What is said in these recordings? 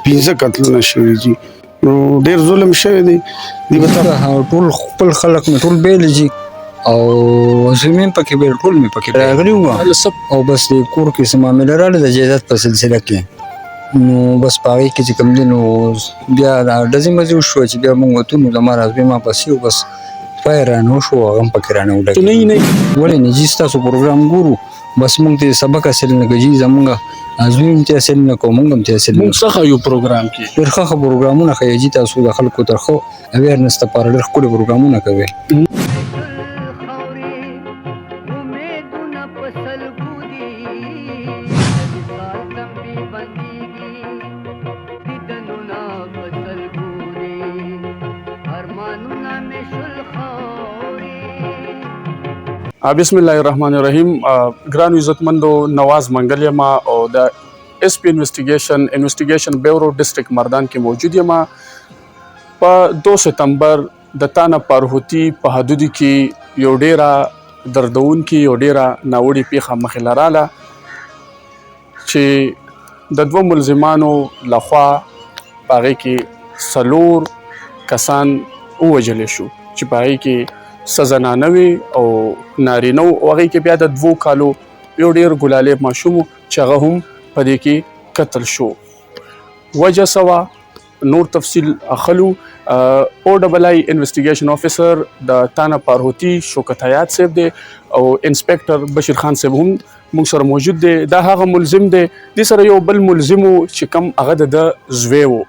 15 قتلونه شوي دي نو ډېر ظلم شوی دی ټول خپل خلک مې ټول بیل دي او زمین پکې بیل ټول مې پکې راغلي وو او بس د کور کې څه معامله راغله د جایداد په سلسله کې نو بس په هغې کې چې کوم دی نو بیا ډزې مزې وشوه چې بیا موږ وتو نو زما رازبې ما پسې و بس فایر رانه وشو هغه هم پکې رانه ولګېد ولې نه جي ستاسو پروګرام ګورو بس موږ ته سبق حاصل نه کړو جي زموږ ازمي هم ته حاصل نه کوو موږ هم ته حاصل نه موږ څه ښیو پروګرام کې ډېر ښه پروګرامونه ښیي جي تاسو د خلکو تر ښه اویرنس دپاره ډېر ښکلي پروګرامونه کوئ بسم الله الرحمن الرحیم ګرانو عزتمندو نواز منګل یم او د اس پی انویسټیګیشن بیورو ډسټرکټ مردان کې موجود یم په 2 سپتمبر د تانا پارهوتی په حدودو کې یو ډیره دردونکې یو ډیره ناوړې پیښه مخې له راله چې د 2 ملزمانو لخوا په هغې کې 4 کسان ووژلی شو چې په هغې کې څه زنانه وي او نارینه و او هغې کې بیا د 2 کالو یو ډېر ګلالی ماشوم و چې هغه هم په دې کې قتل شو وجه څه وه نور تفصیل اخلو او ډبل آی انویسټیګیشن افیسر د تانا پارهوتی شوکت حیات صاحب دی او انسپیکټر بشیر خان صاحب هم موږ سره موجود دی دا هغه ملزم دی دې سره یو بل ملزم و چې کوم هغه د زوی و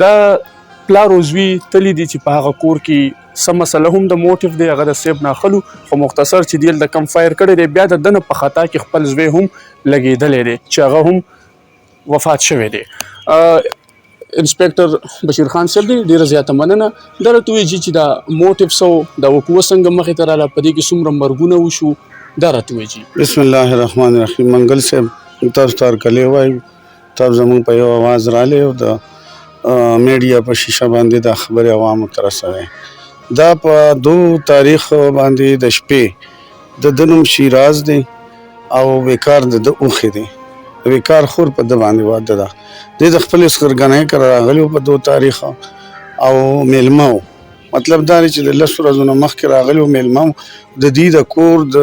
د پلار او زوی تللی دي چې په هغه کور کې څه مسله هم د موټیف دی هغه د صاحب نه اخلو خو مختصر چې دیل د کم فایر کړی دی بیا د ده نه په خطا کې خپل زوی هم لګېدلی دی چې هغه هم وفات شوی دی انسپیکټر بشیر خان صاحب دی ډېره زیاته مننه دا راته ووایي چې دا موټیف څه و دا وقوع څنګه مخې ته راله په دې کې څومره مرګونه وشو دا راته ووایي بسم الله الرحمن الرحیم منګل صاحب تاسو ته هرکلی وایو تاسو زموږ په یو اواز رالی او د میډیا په شیشه باندې دا خبرې عوامو ته رسوئ دا په 2 تاریخ باندې د شپې د ده نوم شیراز دی او وقار د ده اوښې دی وقار خور په ده باندې واده ده دی د خپلې سخرګنۍ کره راغلی و په 2 تاریخ او میلمه و مطلب دا دی چې د 10 ورځو نه مخکې راغلی و میلمه و د دې د کور د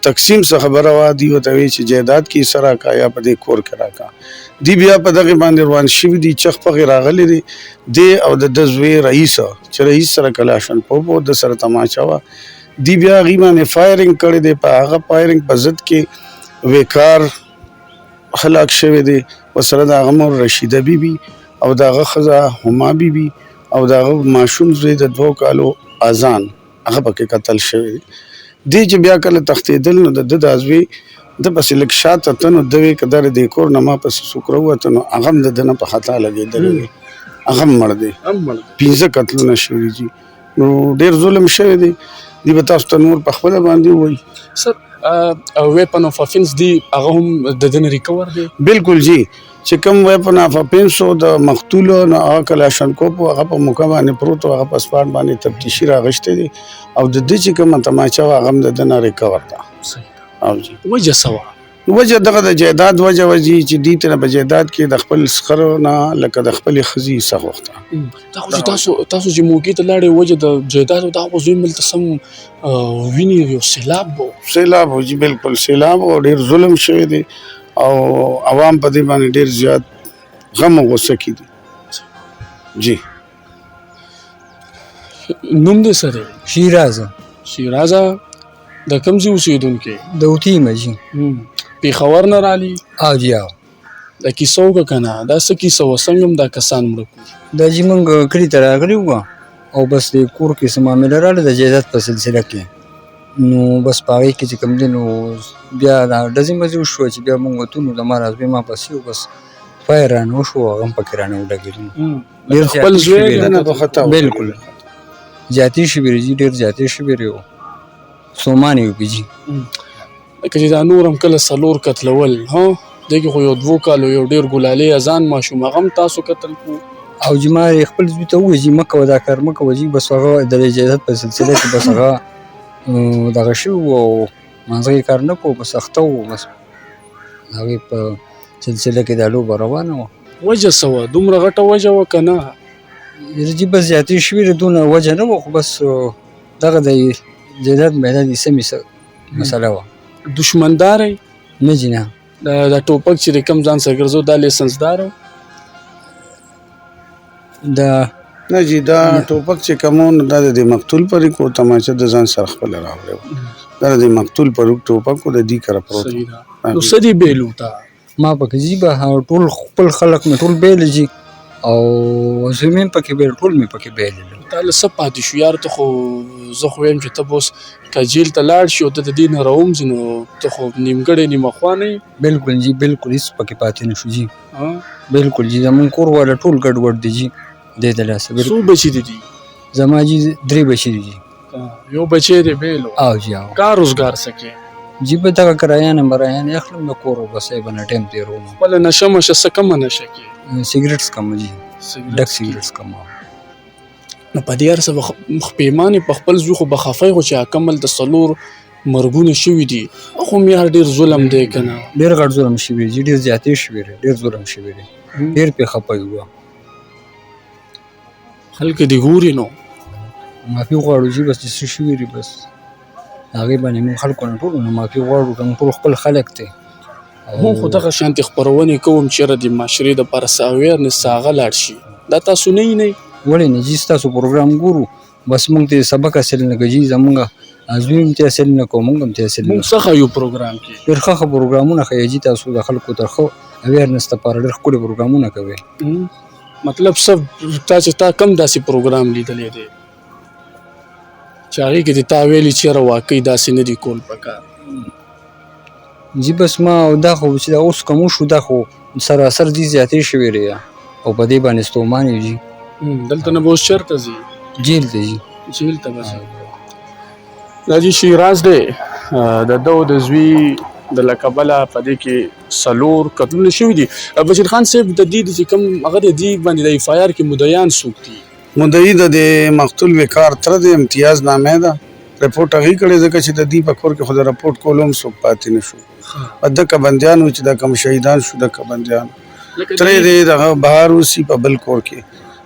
تقسیم څه خبره وه دوی ورته وایي چې جایداد کې حصه راکړه یا په دې کور کې راکړه دی بیا په دغې باندې روان شوي دي چغ پغې راغلی دی دی او د ده زوی رئیس چې رئیس سره کلاشنکوف و د سره تماچه وه دی بیا هغې باندې فایرنګ کړی دی په هغه فایرنګ په ضد کې وقار هلاک شوی دی ورسره د هغه مور رشیده بیبي او د هغه ښځه هما بیبي او د هغه ماشوم زوی د 2 کالو اذان هغه پکې قتل شوی دی دی چې بیا کله تښتېدل نو د ده دا زوی ده پسې لږ شاته ته نو ده وی که دا د دې کور نه ما پسې څوک راووته نو هغه هم د ده نه په خطا لګېدلی دی هغه هم مړ دی 15 قتلونه شوي دي نو ډېر ظلم شوی دی دی به تاسو ته نور په خپله باندې ووایي سر ویپن اف افنس دی هغه هم د ده نه ریکور دی بالکل جی چې کوم ویپن اف افنس و د مقتولو نه هغه کلاشنکوف و هغه په موقع باندې پروت و هغه په سپاټ باندې تفتیشي راغشتی دی او د ده چې کومه تماچه وه هغه هم د ده نه ریکور ده او جی وجه څه وه وجه دغه د جایداد وجه وجي چې دې ته په جایداد کې د خپل سخر نه لکه د خپلې ښځې حصه غوښته دا خو چې تاسو چې موقع ته لاړې وجه د جایداد دا خو زوی ملته سم وینې یو سیلاب و و جي بالکل سیلاب و ډېر ظلم شوی دی او عوام په دې باندې ډېر زیات غم او غصه کې دي جی نوم دې څه دی شیرازه د کوم ځای اوسېدونکی د اوتیمه جي پېښور نه رالي او جی او دا کیسه وکړه که نه دا څه کیسه وه څنګه هم دا کسان مړه کړو دا جي موږ کلي ته راغلي وو او بس د کور کې څه معامله راغله د جایداد په سلسله کې نو بس په هغې کې چې کوم دی نو بیا دا ډزې مزې وشوه چې بیا موږ وتو نو زما رازبې ما پسې و بس فایر رانه وشو هغه هم پکې رانه ولګېدو خپل زوی بالکل زیاتې شوې جي ډېر زیاتې شوې و سومانې وکړي جي لکه چې دا نور هم کله 4 قتلول ها دې کې خو یو 2 کالو یو ډېر ګلالي اذان ماشوم هغه هم تاسو قتل کړو او جي ما خپل زوی ته ووایي جي مه کوه دا کار مه کوه جي بس هغه د جایداد په سلسله کې بس هغه دغه شوي وو او منځه یې کار نه کوو بس اخته وو بس هغې په سلسله کې دا لوبه روانه وه وجه څه وه؟ دومره غټه وجه وه که نه؟ جی بس زیاتې شوي ده، دونه وجه نه وه، خو بس دغه د جایداد میداد یې سمې مسله وه. دشمندار یې؟ نه جي نه. دا ټوپک چې د کوم ځان سره ګرځو دا لیسنسدار و؟ دا نه جی دا ټوپک چې کوم و نو دا د دې مقتول پرې کو تماچه د ځان سره خپله راوړی و. دا د دې مقتول پر ټوپک و د دې کره پروت و. صحیح ده. نو څه دې بیلو ته؟ ما پکې جي به ټول خپل خلک مې ټول بیلې جي او زه مې پکې بیل، ټول مې پکې بیلې. تا له څه پاتې شو یار؟ ته خو زه خو وایم چې ته به اوس که جیل ته لاړ شي او ته د دې نه راومځې نو ته خو نیمګړی نیمه خوا نه یې. بالکل جی بالکل هېڅ پکې پاتې نه شو جي. بالکل جی زمونږ کور والا ټول ګډوډ دي جي دې د لاسه. څو بچي دي دي؟ زما جي 3 بچي دي جي. یو بچی دی بیلو؟ او جی او. کار روزګار څه کې؟ جی به دغه کرایانه مرایانې اخلم د کور او بس یې به نه ټایم تېروم. خپله نشه مشه څه کمه نشه کې؟ سیګریټس کم جي، ډک سیګریټس کم. نو په دې هر څه به پښیمانې په خپل زوی خو به خفه یې خو چې اکمل د 4 مرګونه شوي دي. خو هم یار ډېر ظلم دی که نه؟ ډېر غټ ظلم شوي جي، ډېر زیاتې شوي دی، ډېر ظلم شوي دی، ډېر پرې خفه یو. خلک دې ګوري نو معافي غواړو جي، بس چې څه شوي دي بس هغې باندې موږ خلکو نه ټولو نه معافي غواړو. که موږ ټول خپل خلک دی. مونږ خو دغه شانتې خپرونې کوم چې یاره د معاشرې دپاره څه اویرنس څه هغه لاړ شي. دا تاسو نه یې؟ ولې نه جي، ستاسو پروګرام ګورو بس موږ ته سبق حاصل نه کوي جي. زمونږ زوی هم ته حاصل نه کوو، موږ هم ته حاصل نه کوو. مونږ څه ښیو پروګرام کې؟ ډېر ښه ښه پروګرامونه ښیي جي. تاسو د خلکو ته ښه اویرنس دپاره ډېر ښکلي پروګرامونه کوئ. مطلب څه تا کم داسې پروګرام لیدلی دی چې هغې کې دې تا ویلي چې یاره واقعي داسې نه دي کول پکار؟ جی بس ما دا خو چې دا اوس کوم شو دا خو سراسر دي زیاتې شوي دی او په دې باندې ستومان یو جي. دلته نه به اوس چېرته ځي؟ جیل ته جي. جیل ته به ځي. دا جي شیراز دی، د ده او د زوی د له کبله په دې کې 4 قتلونه شوي دي. بشیر خان صاحب د دې چې کوم هغه د دې باندې د ایف آی آر کې مدعیان څوک دي؟ مدعي د مقتول وقار تره د امتیاز نامې ده. رپورټ هغې کړې ځکه چې د دې په کور کې خو د رپورټ کولو هم څوک پاتې نه شو. دکه بندیان و چې دا کوم شهیدان شو دکه بندیان ترې دی دغه بهر اوسي په بل کور کې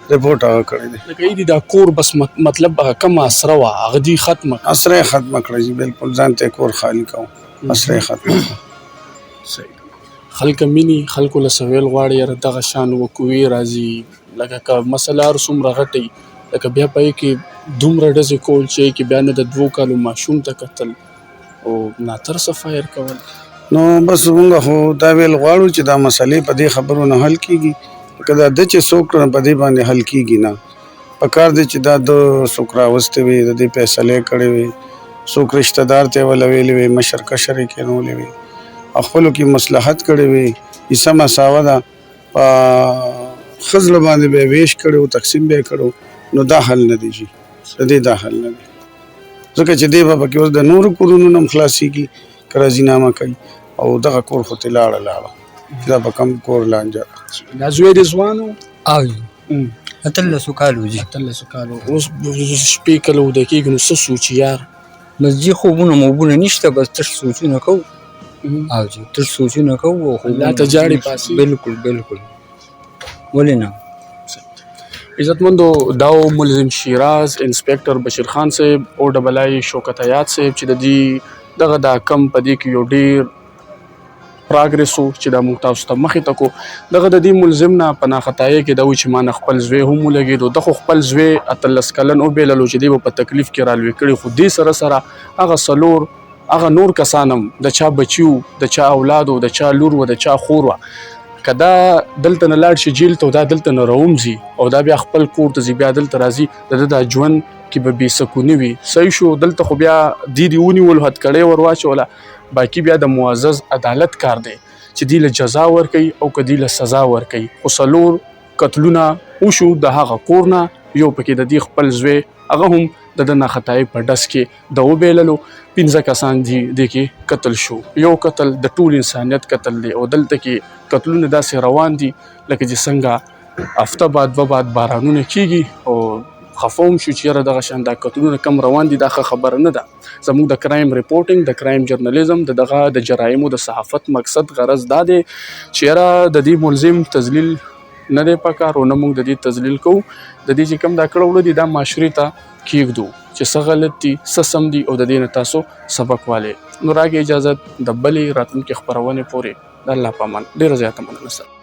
رپورټ هغه کړی دی. لکه یې دي دا کور بس مطلب هغه کومه اسره وه هغه دې ختمه کړه؟ اسره یې ختمه کړه جي، بالکل ځان ته کور خالي کوم، اسره یې ختمه کړه. صحیح. خلک مینی خلکو له سویل غواړي یاره دغه شان وقوې راځي. لکه که مسله هر څومره غټی لکه بیا په یې کې دومره ډزې کول چې کې بیا نه د 2 کالو ماشوم ته کتل او ناترسه فایر کول. نو بس مونږ خو دا ویل غواړو چې دا مسلې په دې خبرو نه حل کېږي. که دا ده چې څوک په دې باندې حل کېږي نه، پکار دی چې دا د څوک راوستې وي، د دې فیصلې کړې وي، څوک رشته دار ته یې وله ویلې وي، مشر کشر یې کېنولې وي، خپلو کې مصلحت کړې وي، یې سمه ساوه ده په ښځله باندې به یې ویش کړی و، تقسیم به یې کړی، نو دا حل نه دی جي، د دې دا حل نه دی. ځکه چې دی به پکې اوس د نورو کورونو نه هم خلاصېږي که راضینامه کوي او دغه کور خو ترې لاړه دا به کم کور لانجه. دا زوی دې ځوان و؟ او جي 18 کالو جي. 18 کالو. اوس شپې کله وده کېږي نو څه سوچي یار؟ بس جي خوبونه موبونه نشته، بس تش سوچونه کوو. او جي تش سوچونه کوو. الله ته جاړې پاسې؟ بالکل بالکل. ولې نه؟ عزتمندو دا ملزم شیراز انسپیکټر بشیر خان صاحب او ډبل آی شوکت حیات صاحب چې د دې دغه دا کم په دې کې یو ډېر پراګرس و چې دا موږ تاسو ته مخې ته کو. دغه د دې ملزم نه په ناخطایۍ کې دا وایي چې ما نه خپل زوی هم ولګېدو. ده خو خپل زوی 18 کلن وبیللو چې دی به په تکلیف کې رالوی کړي، خو دې سره سره هغه 4 هغه نور کسان هم د چا بچي وو، د چا اولاد وو، د چا لور وه، د چا خور وه. که دا دلته نه لاړ شي جیل ته او دا دلته نه راومځي او دا بیا خپل کور ته ځي، بیا دلته راځي، د ده دا ژوند کې به بې سکوني وي. صحیح شو. دلته خو بیا دې ونیولو، هتکړۍ ور واچوله، باقي بیا د معزز عدالت کار دی چې دې له جزا ورکوي او که دې له سزا ورکوي. خو 4 قتلونه وشو د هغه کور نه، یو پکې د دې خپل زوی هغه هم د ده ناخطایۍ په ډز کې د وبیللو. 15 کسان دي دې کې قتل شو. یو قتل د ټول انسانیت قتل دی او دلته کې قتلونه داسې روان دي لکه چې څنګه هفته بعد 2 بعد بارانونه کېږي او خفه هم شو چې یاره دغه شان دا قتلونه کم روان دي. دا ښه خبره نه ده. زموږ د کرایم ریپورټینګ، د کرایم جرنالیزم، د جرایمو د صحافت مقصد غرض دا دی چې یاره د دې ملزم تذلیل نه دی پکار او نه موږ د دې تذلیل کوو. د دې چې کوم دا کړه وړه دي دا معاشرې ته کېږدو چې څه غلط دي څه سم دي او د دې نه تاسو سبق والئ. نو راکړئ اجازت د بلې راتلونکې خپرونې پورې. د الله په امان. ډېره زیاته مننه سره.